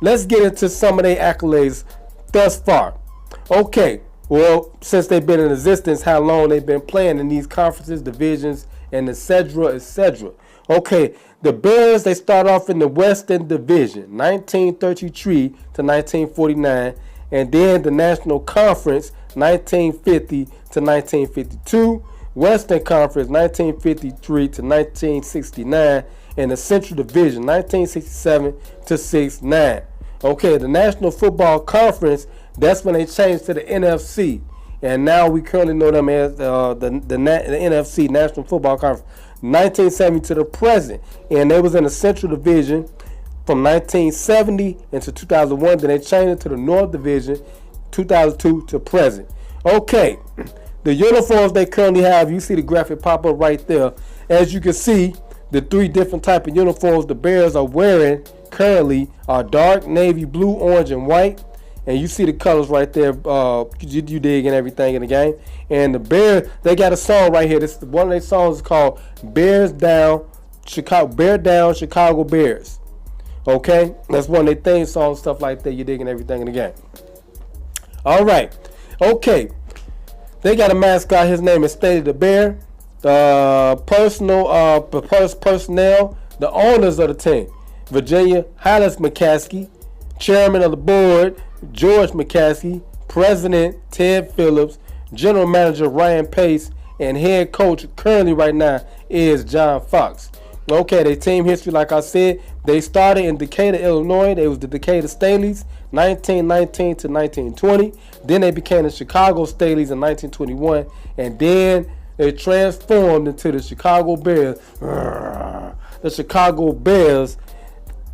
let's get into some of their accolades thus far. Okay, well, since they've been in existence, how long they've been playing in these conferences, divisions, and etc., etc. Okay, the Bears, they start off in the Western Division, 1933 to 1949, and then the National Conference, 1950 to 1952, Western Conference, 1953 to 1969, and the Central Division, 1967 to 69. Okay, the National Football Conference, that's when they changed to the NFC, and now we currently know them as the NFC, National Football Conference, 1970 to the present, and they was in the Central Division from 1970 into 2001. Then they changed it to the North Division, 2002 to present. Okay, the uniforms they currently have, you see the graphic pop up right there. As you can see, the three different type of uniforms the Bears are wearing currently are dark navy blue, orange, and white. And you see the colors right there, you dig and everything in the game. And the Bears, they got a song right here. This one of their songs is called Bears Down, Chicago Bears. Okay, that's one of their theme songs, stuff like that. You dig and everything in the game. All right, okay. They got a mascot. His name is Steady the Bear. Personnel, the owners of the team: Virginia Hollis McCaskey, Chairman of the Board George McCaskey, President Ted Phillips, General Manager Ryan Pace, and Head Coach currently right now is John Fox. Okay, their team history, like I said, they started in Decatur, Illinois. They was the Decatur Staleys, 1919 to 1920. Then they became the Chicago Staleys in 1921, and then they transformed into the Chicago Bears. The Chicago Bears,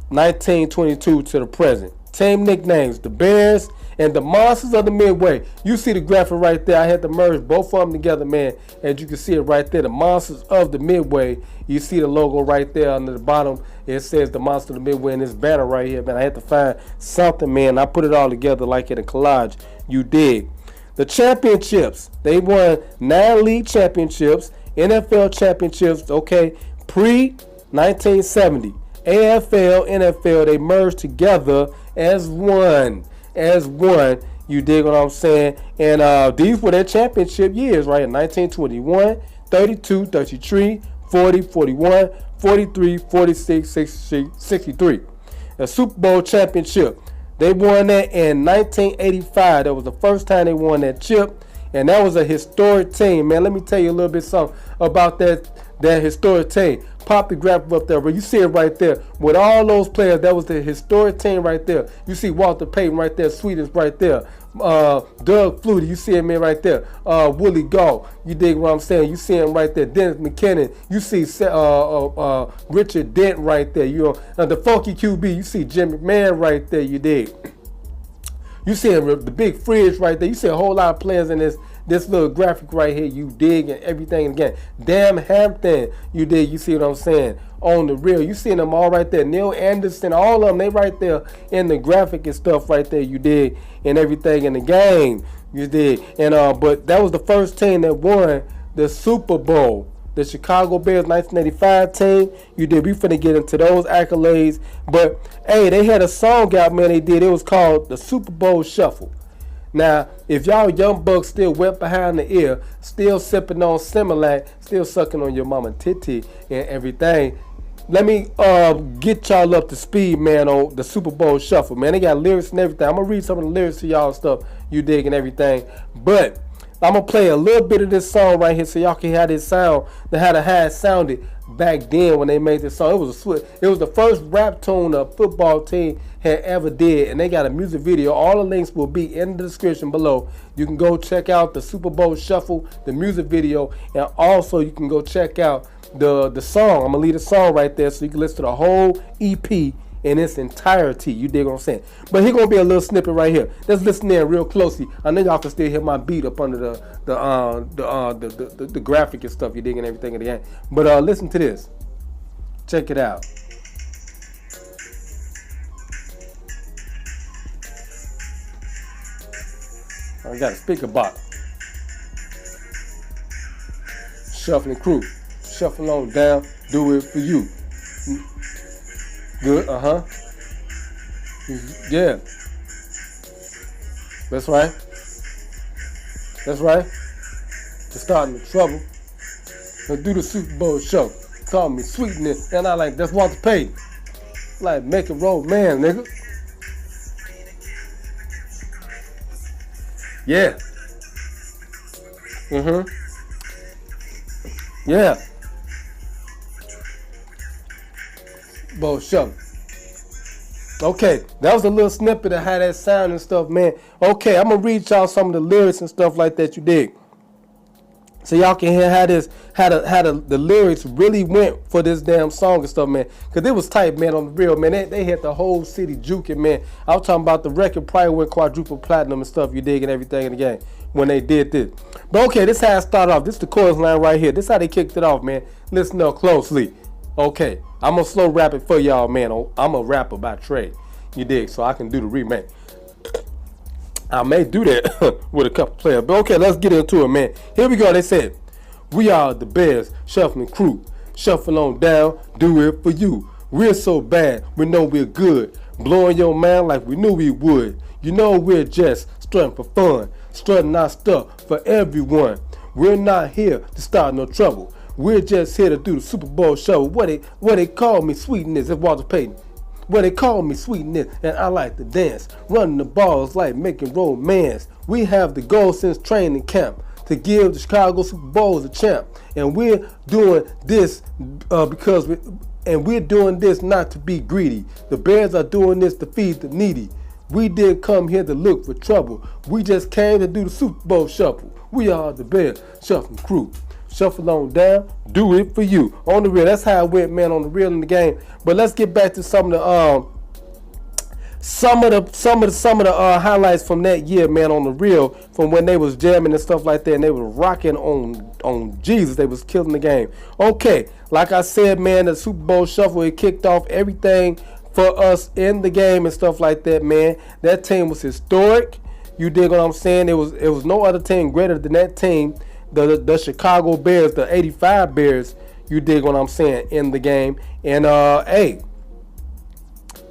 1922 to the present. Team nicknames: the Bears and the Monsters of the Midway. You see the graphic right there. I had to merge both of them together, man. As you can see it right there, the Monsters of the Midway. You see the logo right there on the bottom. It says the Monsters of the Midway in this banner right here, man. I had to find something, man. I put it all together like in a collage. You dig. The championships. They won 9 league championships, NFL championships, okay, pre-1970. AFL, NFL, they merged together as one. You dig what I'm saying? And these were their championship years, right? In 1921, 32, 33, 40, 41, 43, 46, 63. The Super Bowl championship. They won that in 1985. That was the first time they won that chip. And that was a historic team, man. Let me tell you a little bit something about that historic team. Pop the graphic up there, but you see it right there. With all those players, that was the historic team right there. You see Walter Payton right there, Sweetens right there. Doug Flutie, you see him in right there. Willie Gault, you dig what I'm saying? You see him right there. Dennis McKinnon, you see Richard Dent right there. You know, the funky QB, you see Jim McMahon right there. You dig. You see the big fridge right there. You see a whole lot of players in this little graphic right here. You dig and everything again. Damn Hampton, you dig. You see what I'm saying? On the real, you see them all right there. Neil Anderson, all of them, they right there in the graphic and stuff right there. You dig, and everything in the game. You dig, and but that was the first team that won the Super Bowl. The Chicago Bears 1985 team. You did. We finna get into those accolades. But, hey, they had a song out, man, they did. It was called the Super Bowl Shuffle. Now, if y'all young bucks still wet behind the ear, still sipping on Similac, still sucking on your mama titty and everything, let me get y'all up to speed, man, on the Super Bowl Shuffle, man. They got lyrics and everything. I'm going to read some of the lyrics to y'all stuff, you dig and everything. But I'm going to play a little bit of this song right here so y'all can have this sound, how it sounded back then when they made this song. It was the first rap tune a football team had ever did, and they got a music video. All the links will be in the description below. You can go check out the Super Bowl Shuffle, the music video, and also you can go check out the song. I'm going to leave the song right there so you can listen to the whole EP in its entirety. You dig what I'm saying? But here gonna be a little snippet right here. Let's listen in real closely. I know y'all can still hear my beat up under the graphic and stuff. You dig and everything in the game. But listen to this. Check it out. I got a speaker box. Shuffling crew. Shuffle on down. Do it for you. Good, Yeah. That's right. That's right. To starting the trouble. And do the Super Bowl show. Call me sweetness. And I like, that's Walter Payton. Like, make a roll, man, nigga. Yeah. Mm-hmm. Yeah. Bowl show. Okay, that was a little snippet of how that sound and stuff, man. Okay, I'm gonna read y'all some of the lyrics and stuff like that you dig. So y'all can hear how the lyrics really went for this damn song and stuff, man. Cause it was tight, man, on the real, man. They had the whole city juking, man. I was talking about the record probably went quadruple platinum and stuff, you dig, and everything in the game when they did this. But okay, this how it started off. This is the chorus line right here. This how they kicked it off, man. Listen up closely. Okay, I'm gonna slow rap it for y'all, man. I'm a rapper by trade, you dig, so I can do the remake. I may do that with a couple players. But okay, let's get into it, man. Here we go. They said, we are the Bears shuffling crew. Shuffle on down, do it for you. We're so bad, we know we're good. Blowing your mind like we knew we would. You know we're just strutting for fun. Strutting our stuff for everyone. We're not here to start no trouble. We're just here to do the Super Bowl show. What they call me sweetness, it's Walter Payton. Well, they call me sweetness, and I like to dance. Running the balls like making romance. We have the goal since training camp to give the Chicago Super Bowls a champ. And we're doing this we're doing this not to be greedy. The Bears are doing this to feed the needy. We didn't come here to look for trouble. We just came to do the Super Bowl shuffle. We are the Bears shuffling crew. Shuffle on down, do it for you. On the real, that's how it went, man, on the real in the game. But let's get back to some of the highlights from that year, man, on the real, from when they was jamming and stuff like that, and they was rocking on Jesus. They was killing the game. Okay, like I said, man, the Super Bowl shuffle, it kicked off everything for us in the game and stuff like that, man. That team was historic. You dig what I'm saying? It was no other team greater than that team. The Chicago Bears, the 85 Bears, you dig what I'm saying, in the game. And, hey,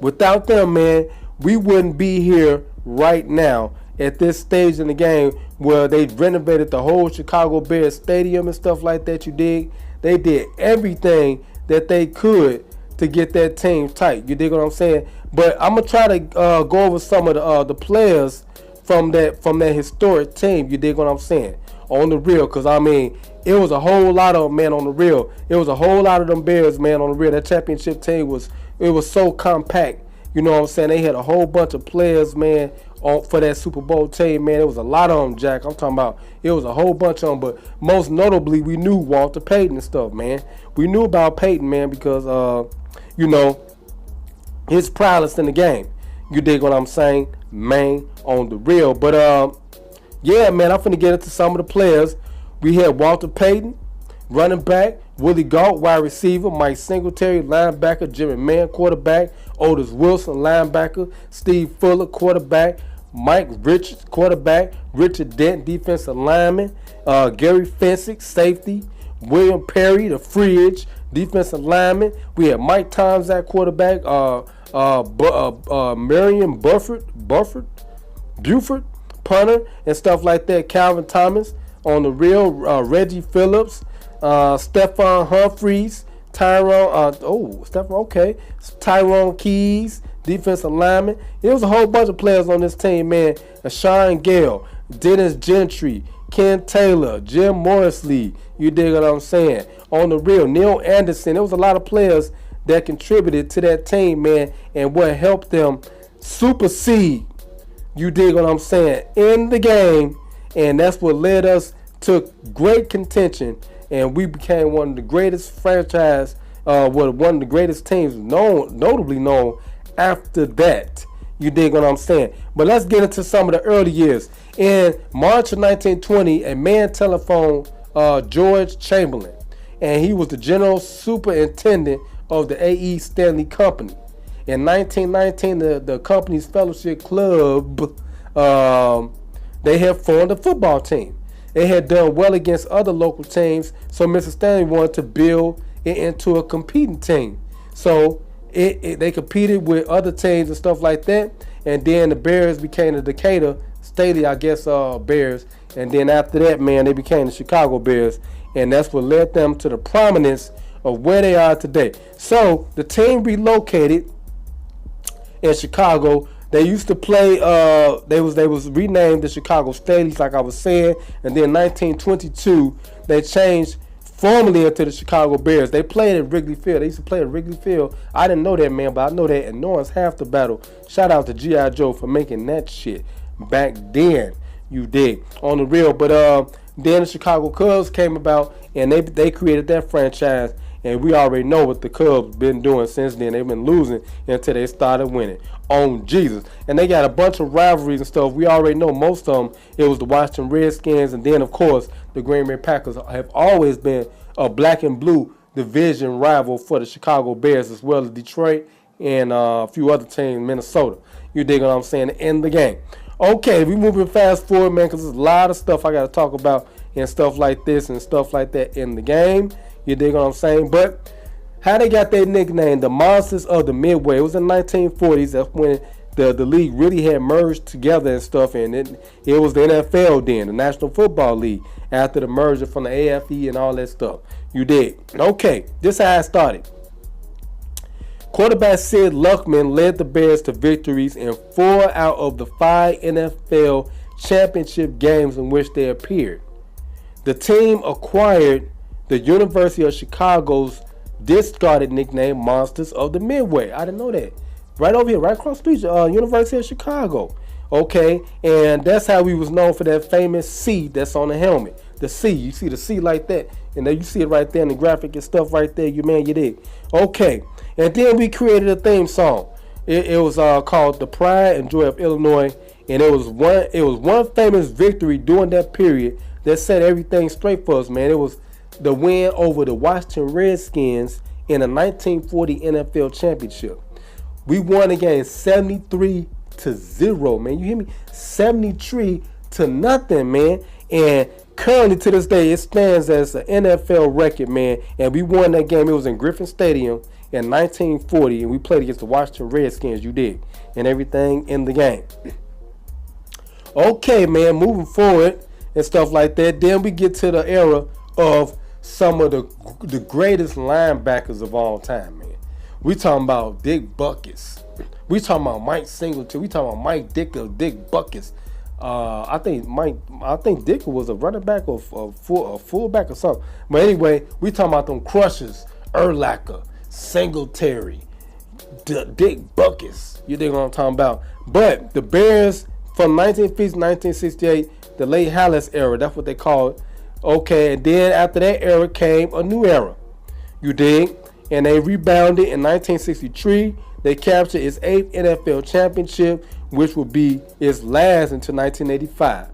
without them, man, we wouldn't be here right now at this stage in the game where they renovated the whole Chicago Bears stadium and stuff like that, you dig. They did everything that they could to get that team tight. You dig what I'm saying? But I'm going to try to go over some of the players from that historic team, you dig what I'm saying, on the real, because I mean, it was a whole lot of them, man, on the real. It was a whole lot of them Bears, man, on the real. That championship team was so compact. You know what I'm saying? They had a whole bunch of players, man, for that Super Bowl team, man. It was a lot of them, Jack. I'm talking about, it was a whole bunch of them, but most notably, we knew Walter Payton and stuff, man. We knew about Payton, man, because, you know, his prowess in the game. You dig what I'm saying? Man, on the real. But, yeah, man, I'm finna get into some of the players. We had Walter Payton, running back, Willie Gault, wide receiver, Mike Singletary, linebacker, Jimmy Mann, quarterback, Otis Wilson, linebacker, Steve Fuller, quarterback, Mike Richards, quarterback, Richard Dent, defensive lineman, Gary Fensick, safety, William Perry, the fridge, defensive lineman. We had Mike Tomczak, quarterback, Marion Buford, punter, and stuff like that. Calvin Thomas on the real, Reggie Phillips, Stephon Humphreys, Tyrone Keys, defensive lineman. There was a whole bunch of players on this team, man. Sean Gale, Dennis Gentry, Ken Taylor, Jim Morrisley. You dig what I'm saying? On the real, Neil Anderson. There was a lot of players that contributed to that team, man, and what helped them supersede, you dig what I'm saying, in the game. And that's what led us to great contention, and we became one of the greatest franchise, one of the greatest teams notably known after that. You dig what I'm saying? But let's get into some of the early years. In March of 1920, a man telephoned George Chamberlain, and he was the general superintendent of the A.E. Stanley Company. In 1919, the company's fellowship club, they had formed a football team. They had done well against other local teams, so Mr. Stanley wanted to build it into a competing team. So they competed with other teams and stuff like that. And then the Bears became the Decatur Staley, I guess, Bears. And then after that, man, they became the Chicago Bears. And that's what led them to the prominence of where they are today. So the team relocated in Chicago. They used to play. They was renamed the Chicago Staleys, like I was saying. And then in 1922, they changed formally into the Chicago Bears. They played at Wrigley Field. They used to play at Wrigley Field. I didn't know that, man, but I know that. And knowing's half the battle. Shout out to G.I. Joe for making that shit back then. You dig on the real. But then the Chicago Cubs came about, and they created that franchise. And we already know what the Cubs been doing since then. They've been losing until they started winning. On Jesus. And they got a bunch of rivalries and stuff. We already know most of them. It was the Washington Redskins, and then, of course, the Green Bay Packers have always been a black and blue division rival for the Chicago Bears, as well as Detroit and a few other teams, Minnesota. You dig what I'm saying? In the game. Okay, we moving fast forward, man, because there's a lot of stuff I got to talk about and stuff like this and stuff like that in the game. You dig what I'm saying? But how they got their nickname, the Monsters of the Midway. It was in the 1940s. That's when the league really had merged together and stuff. And it was the NFL then, the National Football League, after the merger from the AFE and all that stuff. You dig? Okay, this is how it started. Quarterback Sid Luckman led the Bears to victories in 4 out of the 5 NFL championship games in which they appeared. The team acquired the University of Chicago's discarded nickname, Monsters of the Midway. I didn't know that. Right over here, right across the street, University of Chicago. Okay, and that's how we was known for that famous C that's on the helmet. The C, you see the C like that, and then you see it right there in the graphic and stuff right there. You dig. Okay, and then we created a theme song. It was called "The Pride and Joy of Illinois," and it was one famous victory during that period that set everything straight for us, man. It was the win over the Washington Redskins in the 1940 NFL Championship. We won the game 73-0, man. You hear me? 73-0, man. And currently to this day, it stands as an NFL record, man. And we won that game. It was in Griffin Stadium in 1940, and we played against the Washington Redskins. You did, and everything in the game. Okay, man. Moving forward and stuff like that. Then we get to the era of some of the greatest linebackers of all time, man. We talking about Dick Buckets. We talking about Mike Singletary. We talking about Mike Dicker, Dick Buckets. I think Dicker was a running back or a fullback or something. But anyway, we talking about them crushers, Urlacher, Singletary, Dick Buckets. You dig what I'm talking about? But the Bears from 1950 to 1968, the late Hallis era, that's what they call it. Okay, and then after that era came a new era. You dig? And they rebounded in 1963. They captured its 8th NFL championship, which would be its last until 1985.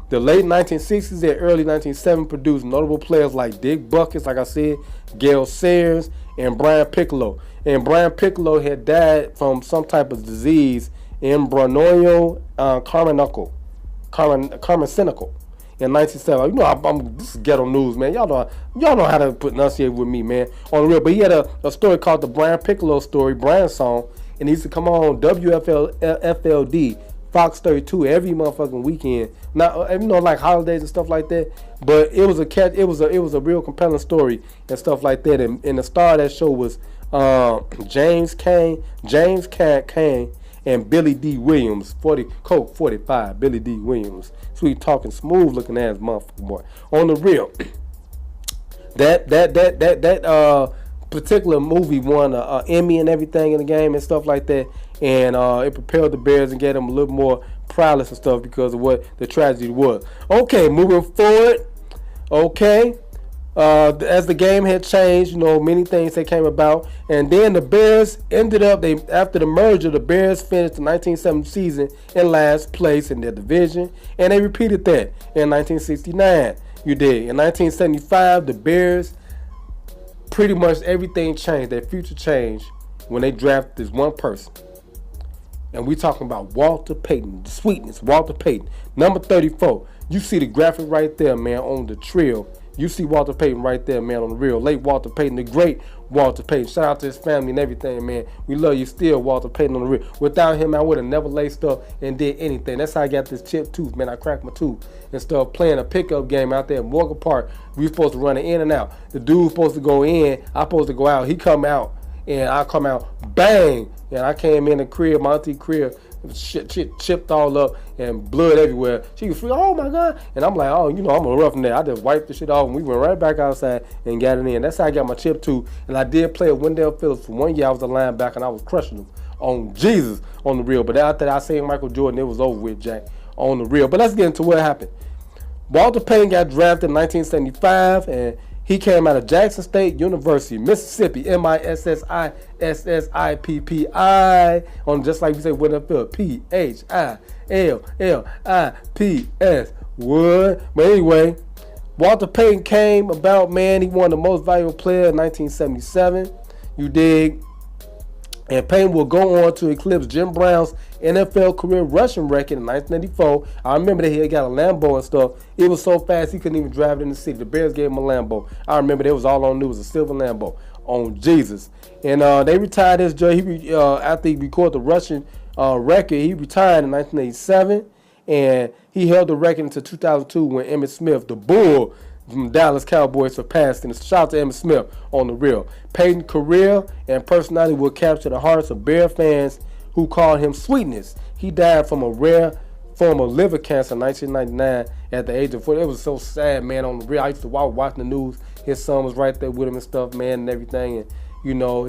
The late 1960s and early 1970s produced notable players like Dick Buckets, like I said, Gale Sayers, and Brian Piccolo. And Brian Piccolo had died from some type of disease, embryonal carmicinical. In 1970, you know, this is ghetto news, man. Y'all know how to pronunciate with me, man, on the real. But he had a story called the Brian Piccolo story, Brian's song, and he used to come on WFLD, Fox 32 every motherfucking weekend. Not, you know, like holidays and stuff like that. But it was a real compelling story and stuff like that. And the star of that show was James Cain, and Billy D. Williams, Coke 45, Billy D. Williams. Sweet talking, smooth looking ass motherfucker boy. On the real. That particular movie won an Emmy and everything in the game and stuff like that. And it propelled the Bears and gave them a little more prowess and stuff because of what the tragedy was. Okay, moving forward. Okay. As the game had changed, you know, many things that came about, and then the Bears ended up. After the merger, the Bears finished the 1970 season in last place in their division, and they repeated that in 1969. You did. In 1975, the Bears, pretty much everything changed. Their future changed when they drafted this one person, and we talking about Walter Payton, the sweetness, Walter Payton, number 34. You see the graphic right there, man, on the trail. You see Walter Payton right there, man, on the real. Late Walter Payton, the great Walter Payton. Shout out to his family and everything, man. We love you still, Walter Payton, on the real. Without him, I would have never laced up and did anything. That's how I got this chipped tooth, man. I cracked my tooth and stuff playing a pickup game out there at Morgan Park. We supposed to run it in and out. The dude supposed to go in. I supposed to go out. He come out, and I come out, bang. And I came in the crib, my auntie crib. Shit chipped all up and blood everywhere. She was free. Oh my God. And I'm like, oh, you know, I'm a roughneck. I just wiped the shit off and we went right back outside and got it in. That's how I got my chip too. And I did play with Wendell Phillips for 1 year. I was a linebacker and I was crushing them on Jesus on the real. But after that, I seen Michael Jordan, it was over with, Jack, on the real. But let's get into what happened. Walter Payton got drafted in 1975 and he came out of Jackson State University, Mississippi, Mississippi, on just like we say, Wendell Phillips, Phillips. What? But anyway, Walter Payton came about, man. He won the most valuable player in 1977. You dig? And Payton will go on to eclipse Jim Brown's NFL career rushing record in 1994. I remember that he had got a Lambo and stuff. It was so fast he couldn't even drive it in the city. The Bears gave him a Lambo. I remember that was all on news, a silver Lambo on Jesus. And they retired his job. After he recorded the rushing record, he retired in 1987. And he held the record until 2002 when Emmitt Smith, the Bull, from Dallas Cowboys, surpassed him. Shout out to Emmitt Smith on the real. Payton's career and personality will capture the hearts of Bear fans who called him Sweetness. He died from a rare form of liver cancer in 1999 at the age of 40. It was so sad, man, on the real. I used to watch the news. His son was right there with him and stuff, man, and everything. And, you know,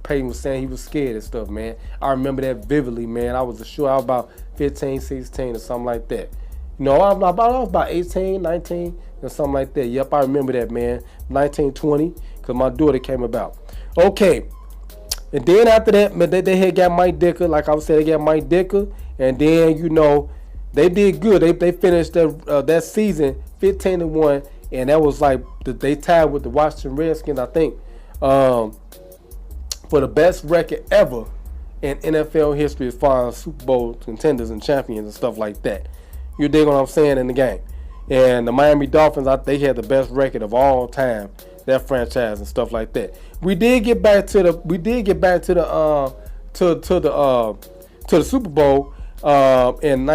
Payton was saying he was scared and stuff, man. I remember that vividly, man. I was about 15, 16 or something like that. You know, I was about 18, 19 or something like that. Yep, I remember that, man. 1920, because my daughter came about. Okay. And then after that, they had got Mike Dicker. Like I was saying, they got Mike Dicker. And then, you know, they did good. They finished that season 15-1. And that was like, they tied with the Washington Redskins, I think, for the best record ever in NFL history as far as Super Bowl contenders and champions and stuff like that. You dig what I'm saying in the game. And the Miami Dolphins, they had the best record of all time, that franchise and stuff like that. We did get back to the Super Bowl in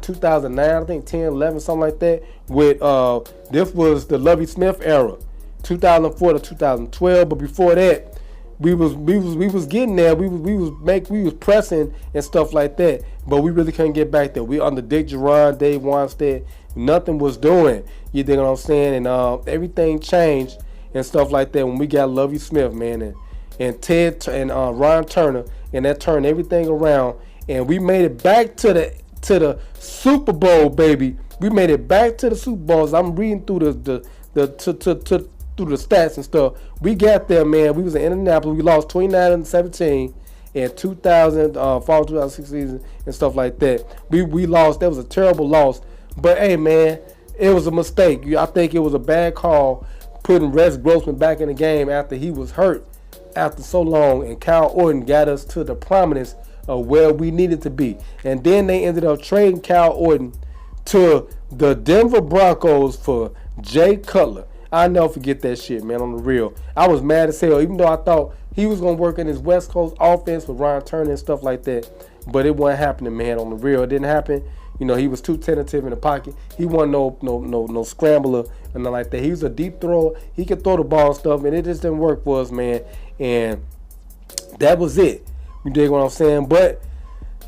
2009, I think 10, 11, something like that. With this was the Lovie Smith era, 2004 to 2012. But before that, we was getting there. We was pressing and stuff like that. But we really couldn't get back there. We under Dick Geron, Dave Wannstedt, nothing was doing. You dig what I'm saying? And everything changed and stuff like that when we got Lovie Smith, man, and Ted and Ron Turner, and that turned everything around. And we made it back to the Super Bowl, baby. We made it back to the Super Bowls. I'm reading through the stats and stuff. We got there, man. We was in Indianapolis. We lost 29-17 in 2000, fall 2006 season and stuff like that. We lost. That was a terrible loss. But hey, man, it was a mistake. I think it was a bad call putting Rex Grossman back in the game after he was hurt after so long, and Kyle Orton got us to the prominence of where we needed to be. And then they ended up trading Kyle Orton to the Denver Broncos for Jay Cutler. I never forget that shit, man, on the real. I was mad as hell, even though I thought he was going to work in his West Coast offense with Ron Turner and stuff like that. But it wasn't happening, man, on the real. It didn't happen. You know, he was too tentative in the pocket. He wasn't no scrambler and nothing like that. He was a deep thrower. He could throw the ball and stuff, and it just didn't work for us, man. And that was it. You dig what I'm saying? But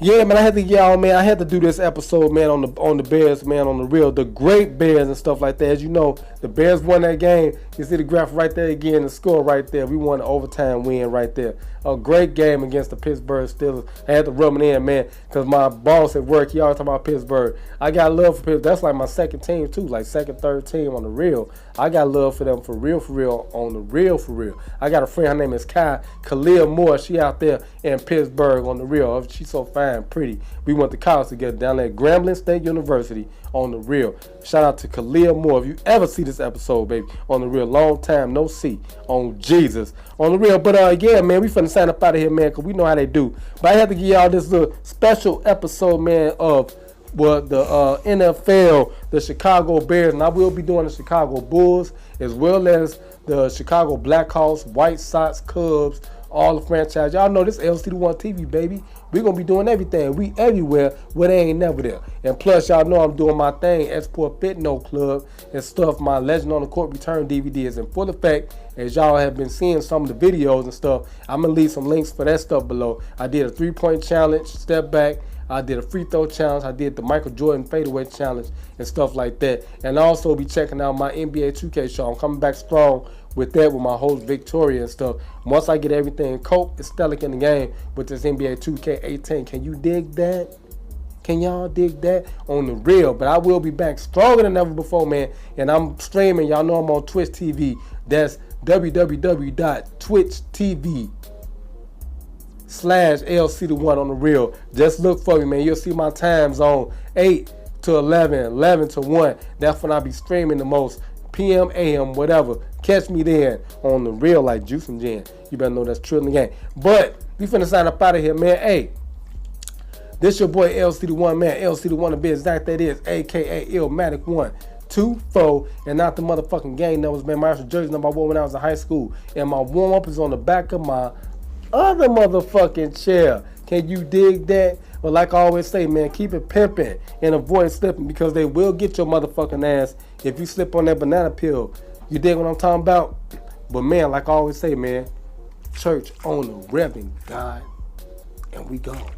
yeah, man, I had to do this episode, man, on the Bears, man, on the real, the great Bears and stuff like that. As you know, the Bears won that game. You see the graph right there again, the score right there. We won an overtime win right there. A great game against the Pittsburgh Steelers. I had to rub it in, man, because my boss at work, he always talking about Pittsburgh. I got love for Pittsburgh. That's like my second team too, like second, third team on the real. I got love for them for real, on the real, for real. I got a friend, her name is Khalil Moore. She out there in Pittsburgh on the real. She's so fine, pretty. We went to college together down there at Grambling State University on the real. Shout out to Khalil Moore. If you ever see this episode, baby, on the real, long time no see, on Jesus, on the real. But yeah, man, we finna sign up out of here, man, because we know how they do. But I had to give y'all this little special episode, man, of the NFL, the Chicago Bears, and I will be doing the Chicago Bulls as well as the Chicago Blackhawks, White Sox, Cubs, all the franchise. Y'all know this LC1 TV, baby. We gonna be doing everything. We everywhere where they ain't never there. And plus, y'all know I'm doing my thing, Export Fitno Club and stuff. My Legend on the Court Return DVD is in full effect. As y'all have been seeing some of the videos and stuff, I'm gonna leave some links for that stuff below. I did a 3-point challenge, step back. I did a free throw challenge. I did the Michael Jordan fadeaway challenge and stuff like that. And I'll also be checking out my NBA 2K show. I'm coming back strong with that with my host Victoria and stuff. Once I get everything stellic in the game with this NBA 2K18. Can you dig that? Can y'all dig that? On the real. But I will be back stronger than ever before, man. And I'm streaming. Y'all know I'm on Twitch TV. That's www.twitch.tv/LC1 on the real. Just look for me, man. You'll see my times on 8 to 11, 11 to 1. That's when I be streaming the most. PM, AM, whatever. Catch me there on the real like Juice and Jan. You better know that's true in the game. But we finna sign up out of here, man. Hey, this your boy LC1, man. LC1 to be exact, that is, a.k.a. Illmatic 124, and not the motherfucking game numbers, man. My actual jersey number I wore when I was in high school. And my warm-up is on the back of my other motherfucking chair. Can you dig that? But like I always say, man, keep it pimping and avoid slipping, because they will get your motherfucking ass if you slip on that banana peel. You dig what I'm talking about? But man, like I always say, man, church on the Reverend God, and we gone.